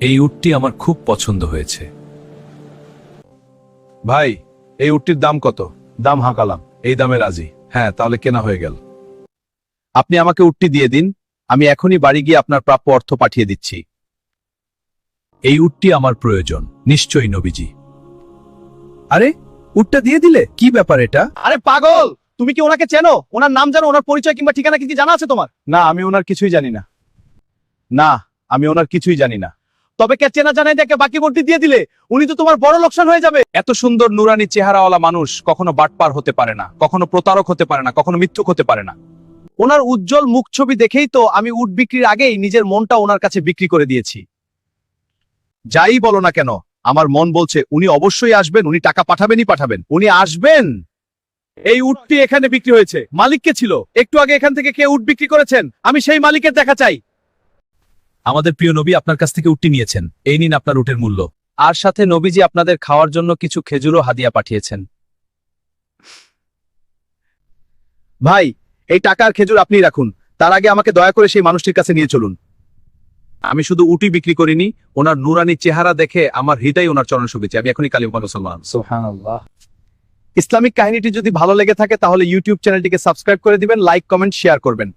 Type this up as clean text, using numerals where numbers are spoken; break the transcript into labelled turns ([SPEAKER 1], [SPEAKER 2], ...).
[SPEAKER 1] এই উটটি আমার খুব পছন্দ হয়েছে।
[SPEAKER 2] ভাই, এই উটটির দাম কত? দাম হাঁকালাম, এই দামে রাজি। হ্যাঁ, তাহলে কেনা হয়ে গেল। আপনি আমাকে উটটি দিয়ে দিন, আমি এখনই বাড়ি গিয়ে আপনার প্রাপ্য অর্থ পাঠিয়ে দিচ্ছি।
[SPEAKER 1] এই উটটি আমার প্রয়োজন, নিশ্চয়ই নবীজি।
[SPEAKER 2] আরে, উটটা দিয়ে দিলে? কি ব্যাপার এটা?
[SPEAKER 3] আরে পাগল, তুমি কি ওনাকে চেনো? ওনার নাম জানো? ওনার পরিচয় কিংবা ঠিকানা কি জানা আছে তোমার?
[SPEAKER 2] না, আমি ওনার কিছুই জানি না। না, আমি ওনার কিছুই জানি না।
[SPEAKER 3] তবে কে চেনা জানাই দেখে বাকি ভর্তি দিয়ে দিলে উনি তো তোমার বড় লোকসান হয়ে যাবে।
[SPEAKER 2] এত সুন্দর নুরানি চেহারাওয়ালা মানুষ কখনো বাটপার হতে পারে না, কখনো প্রতারক হতে পারে না, কখনো মিথ্যুক হতে পারে না।
[SPEAKER 3] ওনার উজ্জ্বল মুখ ছবি দেখেই তো আমি উট বিক্রির আগেই নিজের মনটা ওনার কাছে বিক্রি করে দিয়েছি।
[SPEAKER 2] যাই বলো না কেন, আমার মন বলছে উনি অবশ্যই আসবেন, উনি টাকা পাঠাবেনই পাঠাবেন, উনি আসবেন।
[SPEAKER 3] এই উটটি এখানে বিক্রি হয়েছে। মালিক কে ছিল? একটু আগে এখান থেকে কে উট বিক্রি করেছেন? আমি সেই মালিকের দেখা চাই।
[SPEAKER 1] আমাদের প্রিয় নবী আপনার কাছ থেকে উটটি নিয়েছেন, এই নিন আপনার উটের মূল্য।
[SPEAKER 3] আর সাথে নবীজি আপনাদের খাওয়ার জন্য কিছু খেজুরও হাদিয়া পাঠিয়েছেন।
[SPEAKER 2] ভাই, এই টাকা আর খেজুর আপনিই রাখুন, তার আগে আমাকে দয়া করে সেই মানুষটির কাছে নিয়ে চলুন। আমি শুধু উটি বিক্রি করিনি, ওনার নুরানি চেহারা দেখে আমার হৃদয় ওনার চরণ শুভেচ্ছা। আমি এখনই কালিমা মুসলমান।
[SPEAKER 3] সুবহানাল্লাহ। ইসলামিক কাহিনীটি যদি ভালো লেগে থাকে তাহলে ইউটিউব চ্যানেলটিকে সাবস্ক্রাইব করে দিবেন, লাইক কমেন্ট শেয়ার করবেন।